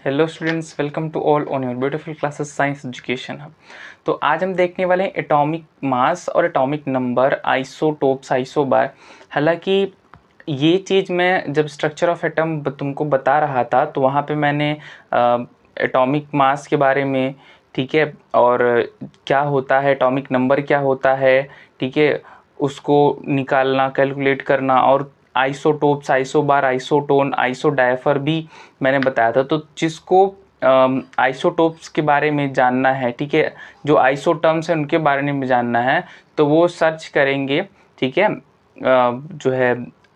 Hello students, welcome to all on your beautiful classes science education hub. तो आज हम देखने वाले हैं एटॉमिक मास और एटॉमिक नंबर, आइसोटोप्स, आइसोबार। हालांकि ये चीज़ मैं जब स्ट्रक्चर ऑफ एटम तुमको बता रहा था तो वहाँ पे मैंने एटॉमिक मास के बारे में, ठीक है, और क्या होता है एटॉमिक नंबर, क्या होता है, ठीक है, उसको निकालना, कैलकुलेट करना, और आइसोटोप्स, आइसोबार, आइसोटोन, आइसोडायफर भी मैंने बताया था। तो जिसको आइसोटोप्स के बारे में जानना है, ठीक है, जो आइसोटर्म्स हैं उनके बारे में जानना है, तो वो सर्च करेंगे, ठीक है, जो है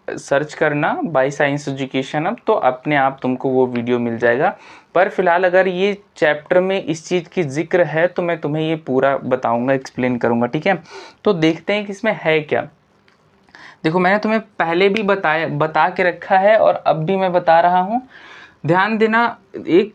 सर्च करना बाय साइंस एजुकेशन अब, तो अपने आप तुमको वो वीडियो मिल जाएगा। पर फिलहाल अगर ये चैप्टर में इस चीज़ की जिक्र है तो मैं तुम्हें ये पूरा बताऊंगा, एक्सप्लेन करूंगा, ठीक है। तो देखते हैं कि इसमें है क्या। देखो, मैंने तुम्हें पहले भी बता के रखा है और अब भी मैं बता रहा हूँ, ध्यान देना। एक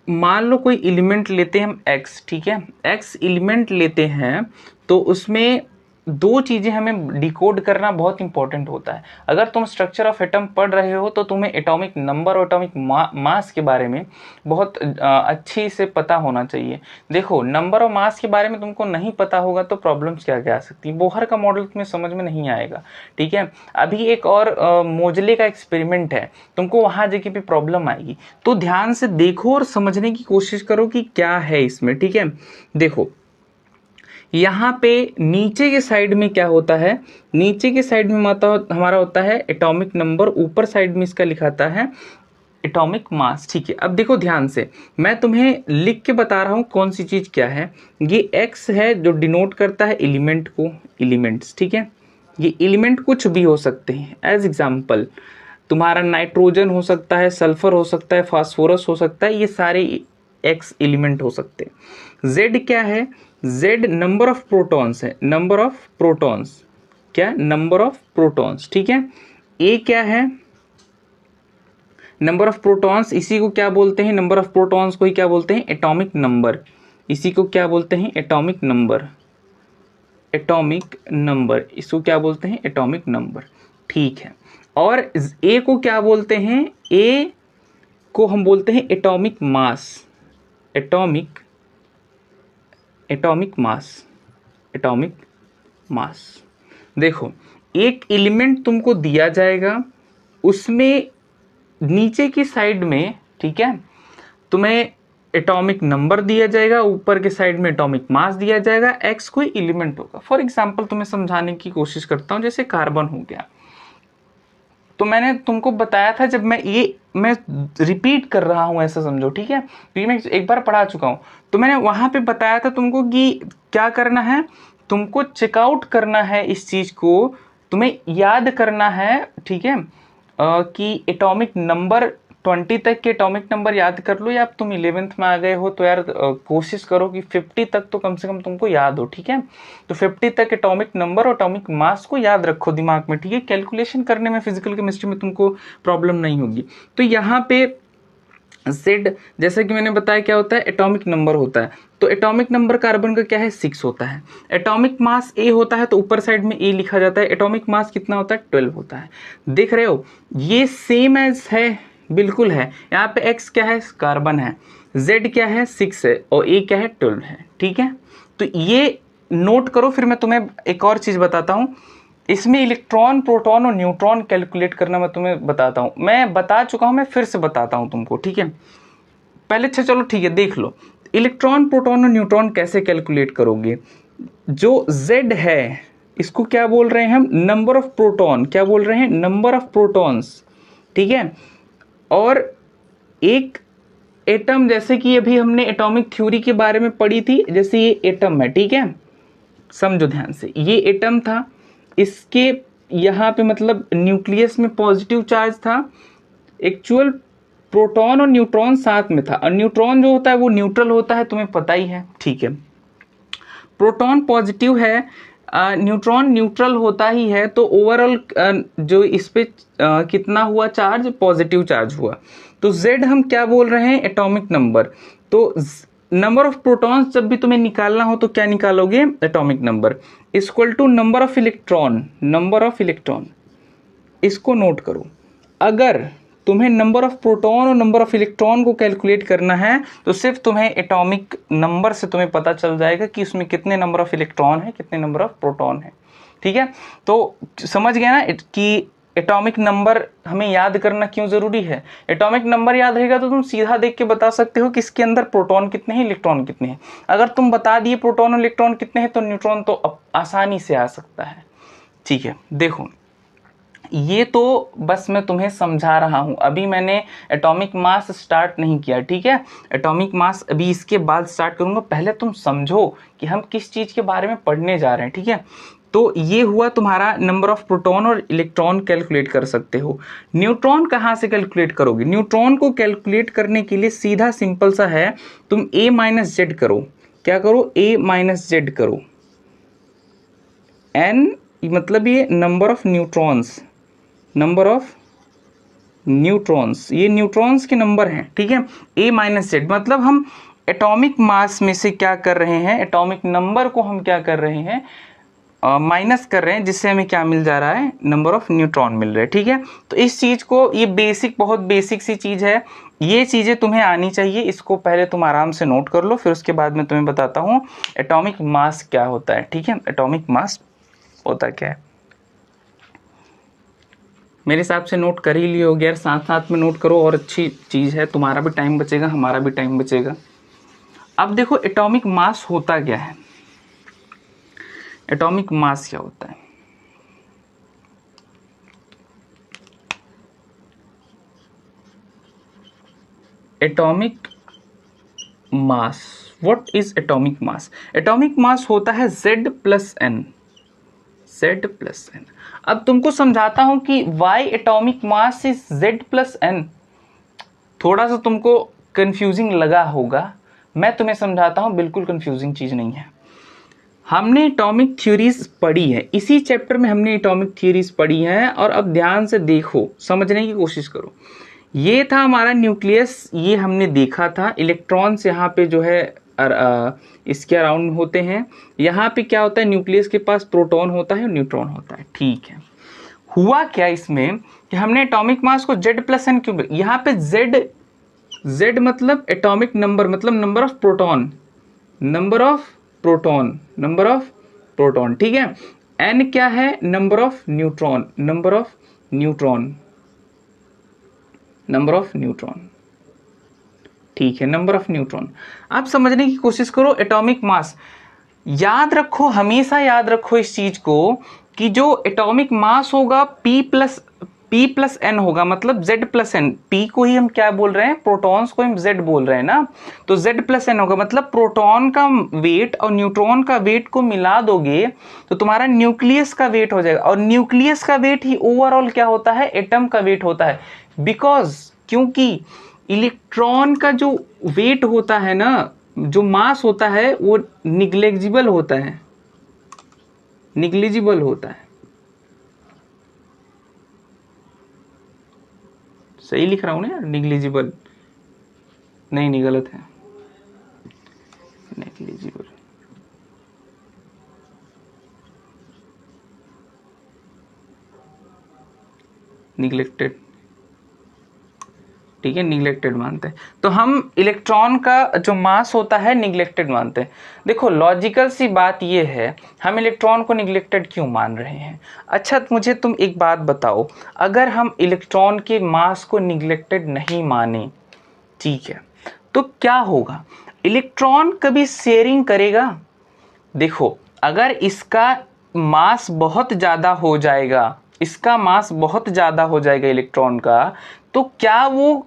मान लो कोई एलिमेंट लेते हैं हम x, ठीक है, x एलिमेंट लेते हैं तो उसमें दो चीज़ें हमें डिकोड करना बहुत इंपॉर्टेंट होता है। अगर तुम स्ट्रक्चर ऑफ एटम पढ़ रहे हो तो तुम्हें एटॉमिक नंबर और एटॉमिक मास के बारे में बहुत अच्छी से पता होना चाहिए। देखो, नंबर और मास के बारे में तुमको नहीं पता होगा तो प्रॉब्लम्स क्या क्या आ सकती है। बोहर का मॉडल तुम्हें समझ में नहीं आएगा, ठीक है। अभी एक और मोजले का एक्सपेरिमेंट है, तुमको वहाँ जगह पे प्रॉब्लम आएगी। तो ध्यान से देखो और समझने की कोशिश करो कि क्या है इसमें, ठीक है। देखो, यहाँ पे नीचे के साइड में क्या होता है, नीचे के साइड में हमारा होता है एटॉमिक नंबर, ऊपर साइड में इसका लिखाता है एटॉमिक मास, ठीक है। अब देखो ध्यान से, मैं तुम्हें लिख के बता रहा हूँ कौन सी चीज क्या है। ये एक्स है जो डिनोट करता है एलिमेंट को, एलिमेंट्स, ठीक है। ये एलिमेंट कुछ भी हो सकते हैं, एज एग्जाम्पल तुम्हारा नाइट्रोजन हो सकता है, सल्फर हो सकता है, फास्फोरस हो सकता है, ये सारे एक्स एलिमेंट हो सकते हैं। जेड क्या है, जेड नंबर ऑफ प्रोटॉन्स है, नंबर ऑफ प्रोटॉन्स, क्या, नंबर ऑफ प्रोटॉन्स, ठीक है। ए क्या है, नंबर ऑफ प्रोटॉन्स, इसी को क्या बोलते हैं, नंबर ऑफ प्रोटॉन्स को ही क्या बोलते हैं, एटॉमिक नंबर। इसी को क्या बोलते हैं, एटॉमिक नंबर, एटॉमिक नंबर, इसको क्या बोलते हैं, एटॉमिक नंबर, ठीक है। और ए को क्या बोलते हैं, ए को हम बोलते हैं atomic mass, atomic, atomic mass, atomic मास। देखो, एक एलिमेंट तुमको दिया जाएगा, उसमें नीचे की साइड में, ठीक है, तुम्हें एटॉमिक नंबर दिया जाएगा, ऊपर के साइड में एटॉमिक मास दिया जाएगा, एक्स कोई एलिमेंट होगा। फॉर एग्जांपल तुम्हें समझाने की कोशिश करता हूं, जैसे कार्बन हो गया, तो मैंने तुमको बताया था, जब मैं रिपीट कर रहा हूं ऐसा समझो, ठीक है, क्योंकि मैं एक बार पढ़ा चुका हूं। तो मैंने वहां पे बताया था तुमको कि क्या करना है, तुमको चेकआउट करना है इस चीज को, तुम्हें याद करना है, ठीक है, कि एटॉमिक नंबर 20 तक के एटॉमिक नंबर याद कर लो, या अब तुम 11th में आ गए हो तो यार कोशिश करो कि 50 तक तो कम से कम तुमको याद हो, ठीक है। तो 50 तक एटॉमिक नंबर और एटॉमिक मास को याद रखो दिमाग में, ठीक है। कैलकुलेशन करने में फिजिकल केमिस्ट्री में तुमको प्रॉब्लम नहीं होगी। तो यहाँ पे जेड, जैसे कि मैंने बताया, क्या होता है, एटॉमिक नंबर होता है। तो एटॉमिक नंबर कार्बन का क्या है, 6 होता है। एटॉमिक मास ए होता है, तो ऊपर साइड में ए लिखा जाता है। एटॉमिक मास कितना होता है, 12 होता है। देख रहे हो, ये सेम एज है, बिल्कुल है। यहाँ पे एक्स क्या है, कार्बन है, जेड क्या है, 6 है, और ए क्या है, 12 है, ठीक है। तो ये नोट करो। फिर मैं तुम्हें एक और चीज बताता हूँ, इसमें इलेक्ट्रॉन, प्रोटॉन और न्यूट्रॉन कैलकुलेट करना मैं तुम्हें बताता हूं। मैं बता चुका हूं, मैं फिर से बताता हूं तुमको, ठीक है। पहले अच्छा चलो ठीक है, देख लो इलेक्ट्रॉन, प्रोटॉन और न्यूट्रॉन कैसे कैलकुलेट करोगे। जो Z है, इसको क्या बोल रहे हैं हम, नंबर ऑफ प्रोटॉन, क्या बोल रहे हैं, नंबर ऑफ प्रोटॉन्स, ठीक है। और एक एटम, जैसे कि अभी हमने एटॉमिक थ्योरी के बारे में पढ़ी थी, जैसे ये एटम है, ठीक है, समझो ध्यान से, ये एटम था, इसके यहाँ पे मतलब न्यूक्लियस में पॉजिटिव चार्ज था, एक्चुअल प्रोटॉन और न्यूट्रॉन साथ में था, और न्यूट्रॉन जो होता है वो न्यूट्रल होता है, तुम्हें पता ही है, ठीक है। प्रोटॉन पॉजिटिव है, न्यूट्रॉन न्यूट्रल होता ही है, तो ओवरऑल जो इस पे कितना हुआ चार्ज, पॉजिटिव चार्ज हुआ। तो Z हम क्या बोल रहे हैं, एटॉमिक नंबर। तो नंबर ऑफ प्रोटॉन्स जब भी तुम्हें निकालना हो तो क्या निकालोगे, atomic number equal to number of electron, number of electron. इसको नोट करो, अगर तुम्हें नंबर ऑफ प्रोटॉन और नंबर ऑफ इलेक्ट्रॉन को कैलकुलेट करना है तो सिर्फ तुम्हें एटॉमिक नंबर से तुम्हें पता चल जाएगा कि उसमें कितने नंबर ऑफ इलेक्ट्रॉन है, कितने नंबर ऑफ प्रोटॉन है। ठीक है, तो समझ गया ना कि एटॉमिक नंबर हमें याद करना क्यों जरूरी है। एटॉमिक नंबर याद रहेगा तो तुम सीधा देख के बता सकते हो कि इसके अंदर प्रोटॉन कितने हैं, इलेक्ट्रॉन कितने हैं। अगर तुम बता दिए प्रोटॉन और इलेक्ट्रॉन कितने हैं तो न्यूट्रॉन तो आसानी से आ सकता है। ठीक है, देखो ये तो बस मैं तुम्हें समझा रहा हूं, अभी मैंने एटॉमिक मास स्टार्ट नहीं किया। ठीक है, एटॉमिक मास अभी इसके बाद स्टार्ट करूंगा, पहले तुम समझो कि हम किस चीज के बारे में पढ़ने जा रहे हैं। ठीक है, तो ये हुआ तुम्हारा नंबर ऑफ प्रोटॉन और इलेक्ट्रॉन कैलकुलेट कर सकते हो। न्यूट्रॉन कहाँ से कैलकुलेट करोगे? न्यूट्रॉन को कैलकुलेट करने के लिए सीधा सिंपल सा है, तुम a माइनस जेड करो। क्या करो? a माइनस जेड करो। n मतलब ये number of neutrons, number of neutrons, ये न्यूट्रॉन्स के नंबर हैं। ठीक है, a माइनस जेड मतलब हम एटॉमिक मास में से क्या कर रहे हैं, एटॉमिक नंबर को हम क्या कर रहे हैं, माइनस कर रहे हैं, जिससे हमें क्या मिल जा रहा है, नंबर ऑफ न्यूट्रॉन मिल रहे हैं। ठीक है, तो इस चीज को, ये बेसिक, बहुत बेसिक सी चीज है, ये चीजें तुम्हें आनी चाहिए। इसको पहले तुम आराम से नोट कर लो, फिर उसके बाद मैं तुम्हें बताता हूँ एटॉमिक मास क्या होता है। ठीक है, एटॉमिक मास होता क्या है, मेरे हिसाब से नोट कर ही लिए हो गया, साथ साथ में नोट करो और अच्छी चीज है, तुम्हारा भी टाइम बचेगा, हमारा भी टाइम बचेगा। अब देखो एटॉमिक मास होता क्या है, एटॉमिक मास क्या होता है। Atomic mass, what is atomic mass? Atomic mass होता है Z plus N, Z plus N. अब तुमको समझाता हूं कि why atomic mass is Z plus N. थोड़ा सा तुमको कंफ्यूजिंग लगा होगा, मैं तुम्हें समझाता हूं, बिल्कुल कंफ्यूजिंग चीज नहीं है। हमने एटॉमिक थ्योरीज पढ़ी है, इसी चैप्टर में हमने एटॉमिक थ्योरीज पढ़ी हैं, और अब ध्यान से देखो, समझने की कोशिश करो। ये था हमारा न्यूक्लियस, ये हमने देखा था, इलेक्ट्रॉन्स यहाँ पे जो है इसके अराउंड होते हैं। यहाँ पे क्या होता है, न्यूक्लियस के पास प्रोटॉन होता है और न्यूट्रॉन होता है। ठीक है, हुआ क्या इसमें कि हमने एटॉमिक मास को Z प्लस एन क्यों, यहाँ पे Z मतलब एटॉमिक नंबर, मतलब number of proton, number of proton, number of proton. ठीक है, n क्या है, number of neutron, number of neutron, number of neutron. ठीक है, नंबर ऑफ न्यूट्रॉन। आप समझने की कोशिश करो, एटॉमिक मास याद रखो, हमेशा याद रखो इस चीज को कि जो एटॉमिक मास होगा P प्लस एन होगा, मतलब Z प्लस एन। P को ही हम क्या बोल रहे हैं, प्रोटॉन्स को हम Z बोल रहे हैं ना, तो Z प्लस एन होगा, मतलब प्रोटॉन का वेट और न्यूट्रॉन का वेट को मिला दोगे तो तुम्हारा न्यूक्लियस का वेट हो जाएगा, और न्यूक्लियस का वेट ही ओवरऑल क्या होता है, एटम का वेट होता है। बिकॉज, क्योंकि इलेक्ट्रॉन का जो वेट होता है ना, जो मास होता है, वो निग्लेजिबल होता है, निग्लिजिबल होता है। सही लिख रहा हूं ना यार, निग्लिजिबल नहीं, नहीं गलत है, नेग्लिजिबल। निग्लेक्टेड, ठीक है, निग्लेक्टेड मानते हैं। तो हम इलेक्ट्रॉन का जो मास होता है निग्लेक्टेड मानते हैं। देखो लॉजिकल सी बात ये है, हम इलेक्ट्रॉन को निग्लेक्टेड क्यों मान रहे हैं? अच्छा मुझे तुम एक बात बताओ, अगर हम इलेक्ट्रॉन के मास को निग्लेक्टेड नहीं माने, ठीक है, तो क्या होगा? इलेक्ट्रॉन कभी शेयरिंग करेगा? देखो अगर इसका मास बहुत ज़्यादा हो जाएगा, इसका मास बहुत ज़्यादा हो जाएगा इलेक्ट्रॉन का, तो क्या वो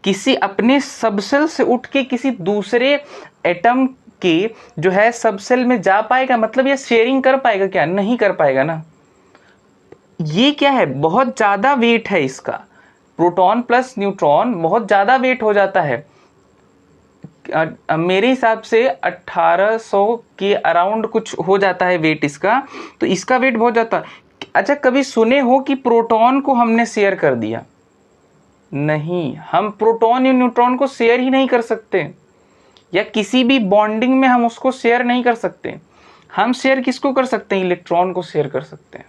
किसी अपने सबसेल से उठ के किसी दूसरे एटम के जो है सबसेल में जा पाएगा? मतलब ये शेयरिंग कर पाएगा क्या? नहीं कर पाएगा ना। ये क्या है, बहुत ज़्यादा वेट है इसका, प्रोटॉन प्लस न्यूट्रॉन बहुत ज़्यादा वेट हो जाता है। मेरे हिसाब से 1800 के अराउंड कुछ हो जाता है वेट इसका, तो इसका वेट बहुत जाता है। अच्छा कभी सुने हो कि प्रोटॉन को हमने शेयर कर दिया? नहीं, हम प्रोटॉन या न्यूट्रॉन को शेयर ही नहीं कर सकते, या किसी भी बॉन्डिंग में हम उसको शेयर नहीं कर सकते। हम शेयर किसको कर सकते हैं? इलेक्ट्रॉन को शेयर कर सकते हैं।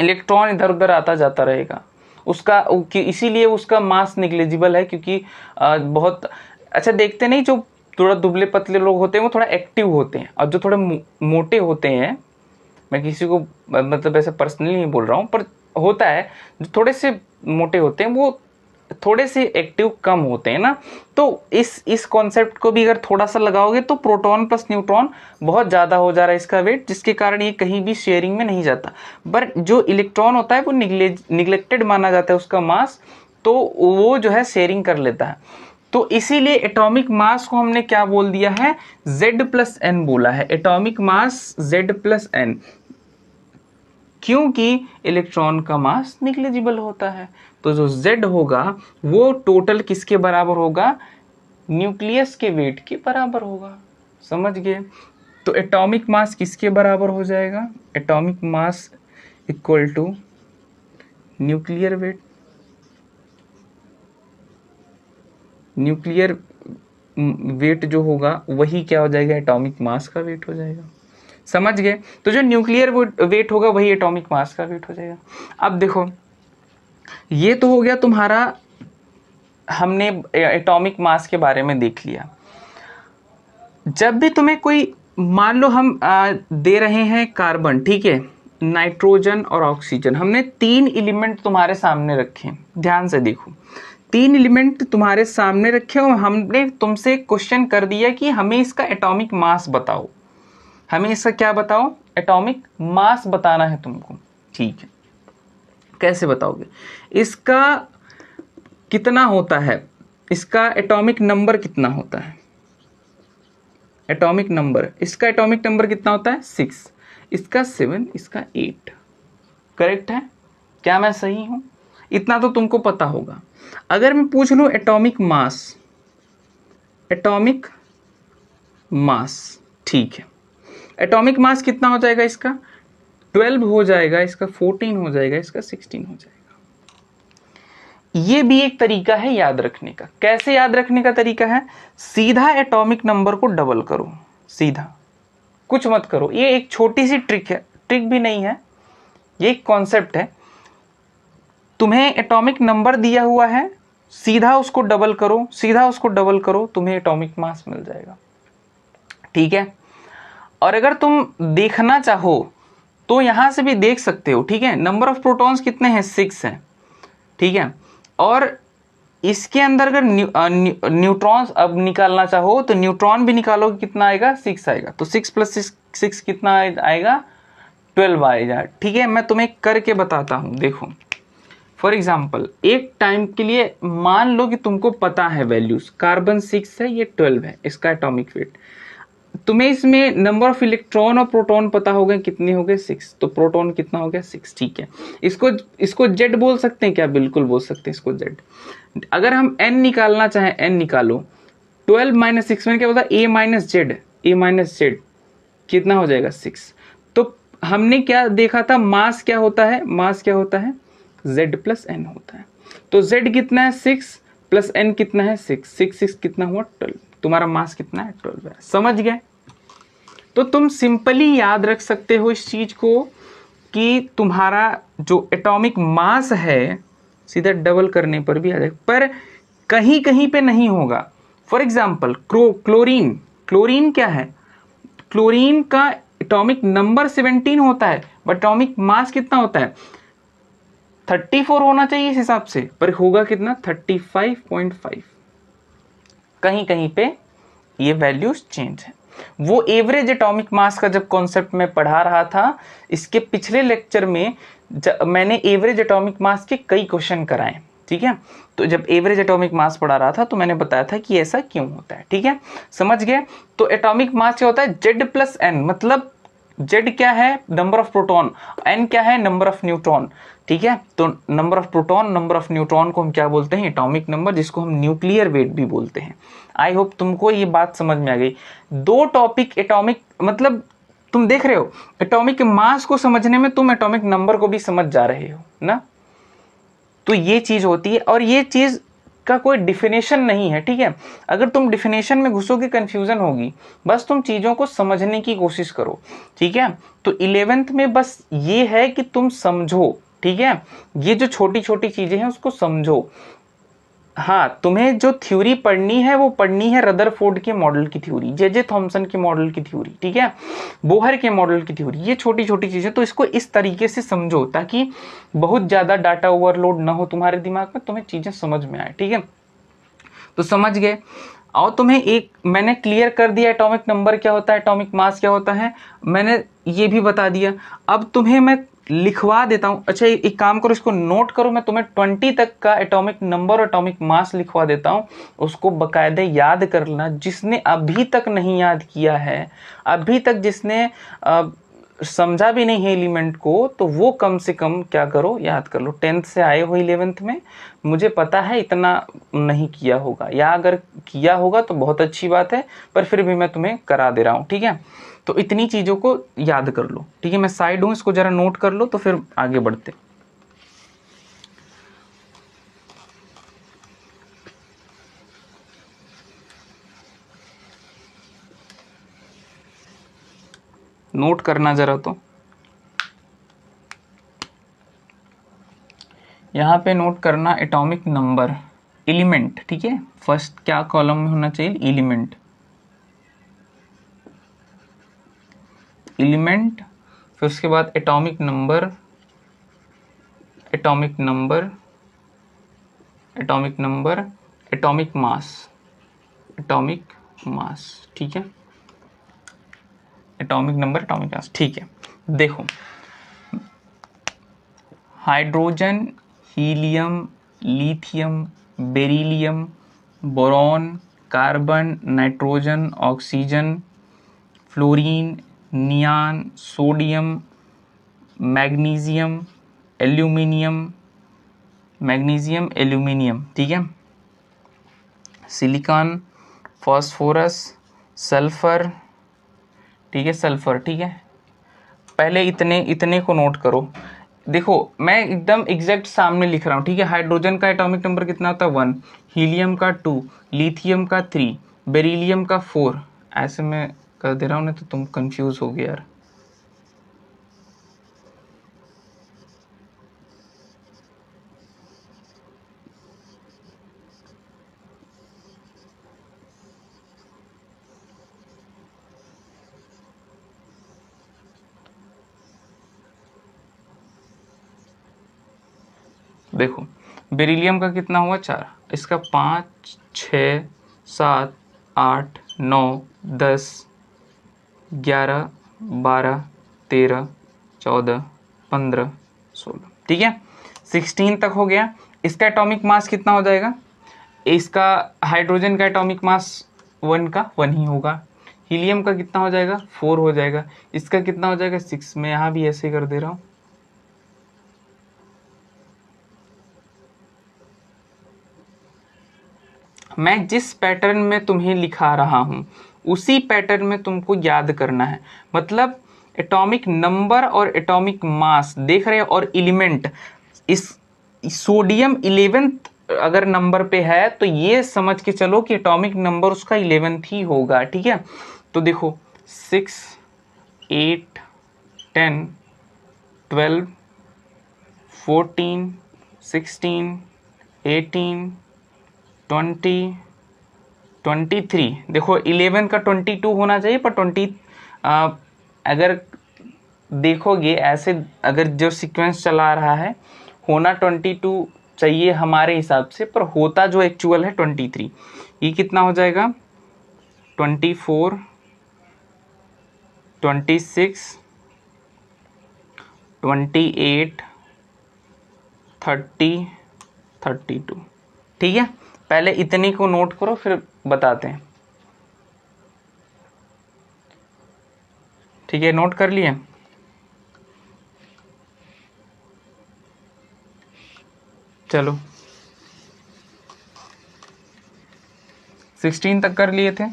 इलेक्ट्रॉन इधर उधर आता जाता रहेगा, उसका इसीलिए उसका मास निग्लेजिबल है, क्योंकि बहुत अच्छा देखते नहीं, जो थोड़ा दुबले पतले लोग होते हैं वो थोड़ा एक्टिव होते हैं, और जो थोड़े मोटे होते हैं, मैं किसी को मतलब ऐसे पर्सनली नहीं बोल रहा हूँ, पर होता है जो थोड़े से मोटे होते हैं वो थोड़े से एक्टिव कम होते हैं ना। तो इस कॉन्सेप्ट को भी अगर थोड़ा सा लगाओगे तो प्रोटॉन प्लस न्यूट्रॉन बहुत ज़्यादा हो जा रहा है इसका वेट, जिसके कारण ये कहीं भी शेयरिंग में नहीं जाता। पर जो इलेक्ट्रॉन होता है वो निग्लेक्टेड माना जाता है उसका मास, तो वो जो है शेयरिंग कर लेता है। तो इसीलिए एटॉमिक मास को हमने क्या बोल दिया है, Z+N बोला है, एटॉमिक मास Z+N, क्योंकि इलेक्ट्रॉन का मास निग्लेजिबल होता है। तो जो Z होगा वो टोटल किसके बराबर होगा, न्यूक्लियस के वेट के बराबर होगा। समझ गए? तो एटॉमिक मास किसके बराबर हो जाएगा, atomic mass equal to nuclear weight, nuclear weight जो होगा वही क्या हो जाएगा, एटॉमिक मास का वेट हो जाएगा। समझ गए? तो जो न्यूक्लियर वेट होगा वही एटॉमिक मास का वेट हो जाएगा। अब देखो, ये तो हो गया तुम्हारा, हमने एटॉमिक मास के बारे में देख लिया। जब भी तुम्हें कोई, मान लो हम दे रहे हैं कार्बन, ठीक है, नाइट्रोजन और ऑक्सीजन, हमने 3 एलिमेंट तुम्हारे सामने रखे, ध्यान से देखो, 3 एलिमेंट तुम्हारे सामने रखे और हमने तुमसे क्वेश्चन कर दिया कि हमें इसका एटॉमिक मास बताओ, हमें इसका क्या बताओ, एटॉमिक मास बताना है तुमको। ठीक है, कैसे बताओगे, इसका कितना होता है, इसका एटॉमिक नंबर कितना होता है, एटॉमिक नंबर, इसका एटॉमिक नंबर कितना होता है 6, इसका 7, इसका 8, करेक्ट है? क्या मैं सही हूं? इतना तो तुमको पता होगा। अगर मैं पूछ लूं एटॉमिक मास, एटॉमिक मास, ठीक है, एटॉमिक मास कितना हो जाएगा, इसका 12 हो जाएगा, इसका 14 हो जाएगा, इसका 16 हो जाएगा। ये भी एक तरीका है याद रखने का। कैसे याद रखने का तरीका है, सीधा एटॉमिक नंबर को डबल करो, सीधा, कुछ मत करो। ये एक छोटी सी ट्रिक है, ट्रिक भी नहीं है, ये एक कॉन्सेप्ट है। तुम्हें एटॉमिक नंबर दिया हुआ है, सीधा उसको डबल करो, सीधा उसको डबल करो, तुम्हें एटॉमिक मास मिल जाएगा। ठीक है? और अगर तुम देखना चाहो तो यहां से भी देख सकते हो। ठीक है, नंबर ऑफ प्रोटॉन्स कितने हैं, 6 हैं। ठीक है, और इसके अंदर अगर न्यूट्रॉन्स अब निकालना चाहो तो न्यूट्रॉन भी निकालोगे, कितना आएगा, 6 आएगा। तो 6 + 6 कितना आएगा, 12 आएगा। ठीक है, मैं तुम्हें करके बताता हूं, देखो। फॉर एग्जाम्पल, एक टाइम के लिए मान लो कि तुमको पता है वैल्यूज, कार्बन 6 है, ये 12 है इसका एटॉमिक वेट। तुम्हें इसमें नंबर ऑफ इलेक्ट्रॉन और प्रोटॉन पता हो गए, कितने हो गए, 6। तो प्रोटॉन कितना हो गया, 6। ठीक है, इसको जेड बोल सकते हैं क्या, बिल्कुल बोल सकते हैं इसको जेड। अगर हम एन निकालना चाहें, एन निकालो, 12 - 6 में क्या होता है, ए माइनस जेड कितना हो जाएगा, 6। तो हमने क्या देखा था, मास क्या होता है, मास क्या होता है, Z+N होता है। तो Z कितना है, 6 + N कितना है, 6 कितना हुआ, 12। तुम्हारा मास कितना है, 12 है। समझ गए? तो तुम सिंपली याद रख सकते हो इस चीज को कि तुम्हारा जो एटॉमिक मास है सीधा डबल करने पर भी आ जाएगा, पर कहीं कहीं पे नहीं होगा। फॉर एग्जाम्पल, क्लोरीन क्या है, क्लोरीन का एटॉमिक नंबर 17 होता है, बट एटॉमिक मास कितना होता है, 34 होना चाहिए इस हिसाब से, पर होगा कितना, 35.5। कहीं कहीं पे ये वैल्यूज चेंज है। वो एवरेज एटॉमिक मास का जब कॉन्सेप्ट में पढ़ा रहा था, इसके पिछले लेक्चर में मैंने एवरेज एटॉमिक मास के कई क्वेश्चन कराए। ठीक है, तो जब एवरेज एटॉमिक मास पढ़ा रहा था तो मैंने बताया था कि ऐसा क्यों होता है। ठीक है, समझ गए? तो एटॉमिक मास क्या होता है, Z+N, मतलब Z क्या है, नंबर ऑफ प्रोटॉन, N क्या है, नंबर ऑफ न्यूट्रॉन। ठीक है, तो number of proton, number of neutron को हम क्या बोलते हैं, एटॉमिक नंबर, जिसको हम न्यूक्लियर वेट भी बोलते हैं। आई होप तुमको ये बात समझ में आ गई। 2 टॉपिक एटॉमिक, मतलब तुम देख रहे हो एटॉमिक मास को समझने में तुम एटॉमिक नंबर को भी समझ जा रहे हो ना। तो ये चीज होती है, और ये चीज का कोई डिफिनेशन नहीं है। ठीक है, अगर तुम डिफिनेशन में घुसोगे कंफ्यूजन होगी, बस तुम चीजों को समझने की कोशिश करो। ठीक है, तो 11th में बस ये है कि तुम समझो। ठीक है। ये जो छोटी छोटी चीजें हैं उसको समझो। हाँ, तुम्हें जो थ्योरी पढ़नी है वो पढ़नी है रदरफोर्ड के मॉडल की थ्योरी, जे थॉमसन के मॉडल की थ्योरी, ठीक है, बोहर के मॉडल की थ्योरी। ये छोटी छोटी चीजें, तो इसको इस तरीके से समझो ताकि बहुत ज्यादा डाटा ओवरलोड ना हो तुम्हारे दिमाग में, तुम्हें चीजें समझ में आए, ठीक है। तो समझ गए। और तुम्हें एक मैंने क्लियर कर दिया एटॉमिक नंबर क्या होता है, एटॉमिक मास क्या होता है, मैंने ये भी बता दिया। अब तुम्हें मैं लिखवा देता हूं। अच्छा, एक काम करो, इसको नोट करो, मैं तुम्हें 20 तक का एटॉमिक नंबर और एटॉमिक मास लिखवा देता हूं, उसको बकायदे याद कर लेना। जिसने अभी तक नहीं याद किया है, अभी तक जिसने समझा भी नहीं है एलिमेंट को, तो वो कम से कम क्या करो, याद कर लो। 10th से आए हो 11th में, मुझे पता है इतना नहीं किया होगा, या अगर किया होगा तो बहुत अच्छी बात है, पर फिर भी मैं तुम्हें करा दे रहा हूँ, ठीक है। तो इतनी चीज़ों को याद कर लो, ठीक है। मैं साइड हूँ, इसको ज़रा नोट कर लो, तो फिर आगे बढ़ते। नोट करना ज़रा, तो यहाँ पे नोट करना एटॉमिक नंबर, एलिमेंट, ठीक है। फर्स्ट क्या कॉलम में होना चाहिए, एलिमेंट, एलिमेंट, फिर उसके बाद atomic number, atomic number, atomic number, atomic mass, atomic mass, ठीक है। एटॉमिक नंबर, एटॉमिक मास, ठीक है। देखो, hydrogen, helium, lithium, beryllium, boron, carbon, nitrogen, oxygen, fluorine, neon, sodium, magnesium, aluminium, magnesium, aluminium, ठीक है, सिलिकॉन, फास्फोरस, सल्फर, ठीक है, sulphur, ठीक है। पहले इतने इतने को नोट करो। देखो, मैं एकदम एग्जैक्ट सामने लिख रहा हूँ, ठीक है। हाइड्रोजन का एटॉमिक नंबर कितना होता है, 1, हीलियम का 2, लिथियम का 3, बेरिलियम का 4, ऐसे मैं कर दे रहा हूँ, नहीं तो तुम कंफ्यूज हो गए यार। देखो, बेरिलियम का कितना हुआ, 4, इसका 5, 6, 7, 8, 9, 10, 11, 12, 13, 14, 15, 16, ठीक है, 16 तक हो गया। इसका एटॉमिक मास कितना हो जाएगा, इसका हाइड्रोजन का एटॉमिक मास 1 का 1 ही होगा। हीलियम का कितना हो जाएगा, 4 हो जाएगा। इसका कितना हो जाएगा, 6। मैं यहाँ भी ऐसे कर दे रहा हूँ। मैं जिस पैटर्न में तुम्हें लिखा रहा हूं उसी पैटर्न में तुमको याद करना है। मतलब एटॉमिक नंबर और एटॉमिक मास देख रहे हो, और एलिमेंट, इस सोडियम 11th अगर नंबर पे है तो ये समझ के चलो कि एटॉमिक नंबर उसका 11th ही होगा, ठीक है। तो देखो, 6, 8, 10, 12, 14, 16, 18, 20, 23। देखो, 11 का 22 होना चाहिए, पर 20 अगर देखोगे ऐसे, अगर जो सीक्वेंस चला रहा है, होना 22 चाहिए हमारे हिसाब से, पर होता जो एक्चुअल है 23। ये कितना हो जाएगा, 24, 26, 28, 30, 32, ठीक है। पहले इतनी को नोट करो, फिर बताते हैं, ठीक है। नोट कर लिए, चलो 16 तक कर लिए थे।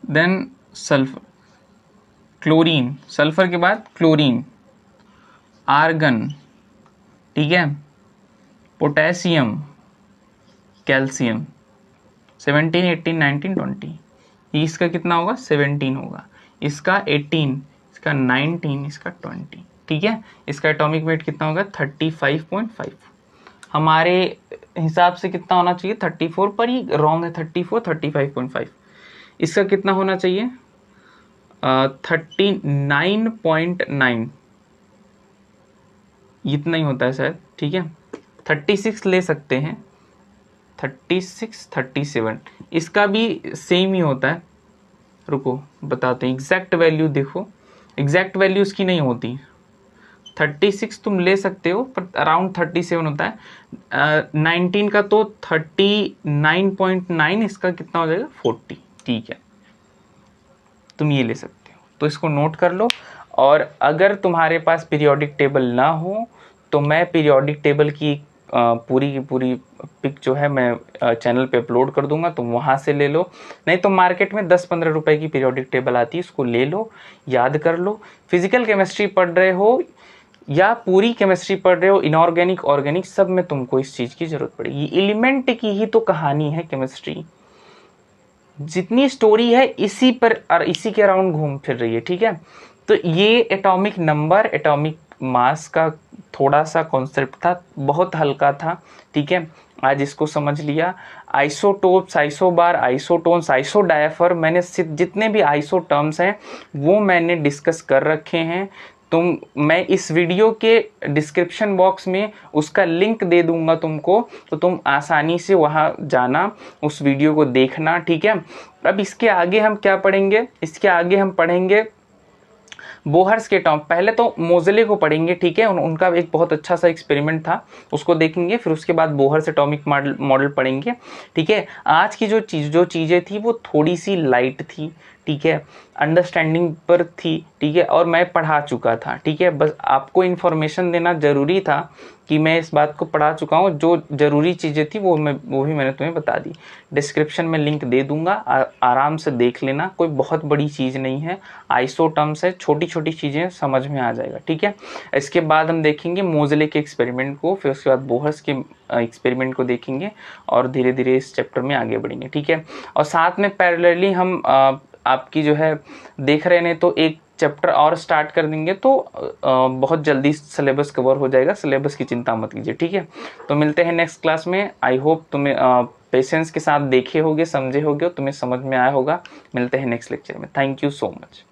देन सल्फर, क्लोरीन, सल्फर के बाद क्लोरीन, आर्गन, ठीक है, पोटेशियम, कैल्शियम, 17, 18, 19, 20, इसका कितना होगा 17 होगा, इसका 18, इसका 19, इसका 20, ठीक है। इसका एटॉमिक वेट कितना होगा 35.5। हमारे हिसाब से कितना होना चाहिए 34, पर ये रॉन्ग है, 34 35.5। इसका कितना होना चाहिए 39.9, इतना ही होता है शायद, ठीक है। 36 ले सकते हैं, 36, 37, इसका भी सेम ही होता है। रुको बताते हैं एग्जैक्ट वैल्यू, देखो एग्जैक्ट वैल्यू इसकी नहीं होती। 36 तुम ले सकते हो पर अराउंड 37 होता है। 19 का तो 39.9, इसका कितना हो जाएगा 40, ठीक है। तुम ये ले सकते हो, तो इसको नोट कर लो। और अगर तुम्हारे पास पीरियोडिक टेबल ना हो तो मैं पीरियोडिक टेबल की पूरी की पूरी पिक जो है मैं चैनल पे अपलोड कर दूंगा, तुम वहाँ से ले लो। नहीं तो मार्केट में 10-15 रुपए की पीरियोडिक टेबल आती है, उसको ले लो, याद कर लो। फिजिकल केमिस्ट्री पढ़ रहे हो या पूरी केमिस्ट्री पढ़ रहे हो, इनऑर्गेनिक ऑर्गेनिक सब में तुमको इस चीज़ की जरूरत पड़ेगी। एलिमेंट की ही तो कहानी है केमिस्ट्री, जितनी स्टोरी है इसी पर और इसी के अराउंड घूम फिर रही है, ठीक है। तो ये एटॉमिक नंबर, एटॉमिक मास का थोड़ा सा कॉन्सेप्ट था, बहुत हल्का था, ठीक है। आज इसको समझ लिया। आइसोटोप्स, आइसोबार, आइसोटोन्स, आइसोडायफर, मैंने जितने भी आइसो टर्म्स हैं वो मैंने डिस्कस कर रखे हैं। मैं इस वीडियो के डिस्क्रिप्शन बॉक्स में उसका लिंक दे दूंगा तुमको, तो तुम आसानी से वहां जाना, उस वीडियो को देखना, ठीक है। अब इसके आगे हम क्या पढ़ेंगे, इसके आगे हम पढ़ेंगे बोहर्स के टर्म। पहले तो मोज़ले को पढ़ेंगे, ठीक है, उनका एक बहुत अच्छा सा एक्सपेरिमेंट था, उसको देखेंगे। फिर उसके बाद बोहर्स एटॉमिक मॉडल पढ़ेंगे, ठीक है। आज की जो चीज़ें थी वो थोड़ी सी लाइट थी, ठीक है, अंडरस्टैंडिंग पर थी, ठीक है, और मैं पढ़ा चुका था, ठीक है। बस आपको इन्फॉर्मेशन देना ज़रूरी था कि मैं इस बात को पढ़ा चुका हूँ। जो ज़रूरी चीज़ें थी वो भी मैंने तुम्हें बता दी। डिस्क्रिप्शन में लिंक दे दूंगा, आराम से देख लेना, कोई बहुत बड़ी चीज़ नहीं है, आइसो टर्म्स है, छोटी छोटी चीज़ें समझ में आ जाएगा, ठीक है। इसके बाद हम देखेंगे मोज़ले के एक्सपेरिमेंट को, फिर उसके बाद बोहर्स के एक्सपेरिमेंट को देखेंगे और धीरे धीरे इस चैप्टर में आगे बढ़ेंगे, ठीक है। और साथ में पैरेलली हम आपकी जो है देख रहे हैं तो एक चैप्टर और स्टार्ट कर देंगे, तो बहुत जल्दी सिलेबस कवर हो जाएगा। सिलेबस की चिंता मत कीजिए, ठीक है। तो मिलते हैं नेक्स्ट क्लास में। आई होप तुम्हें पेशेंस के साथ देखे होगे, समझे होगे, तुम्हें समझ में आया होगा। मिलते हैं नेक्स्ट लेक्चर में। Thank you so much.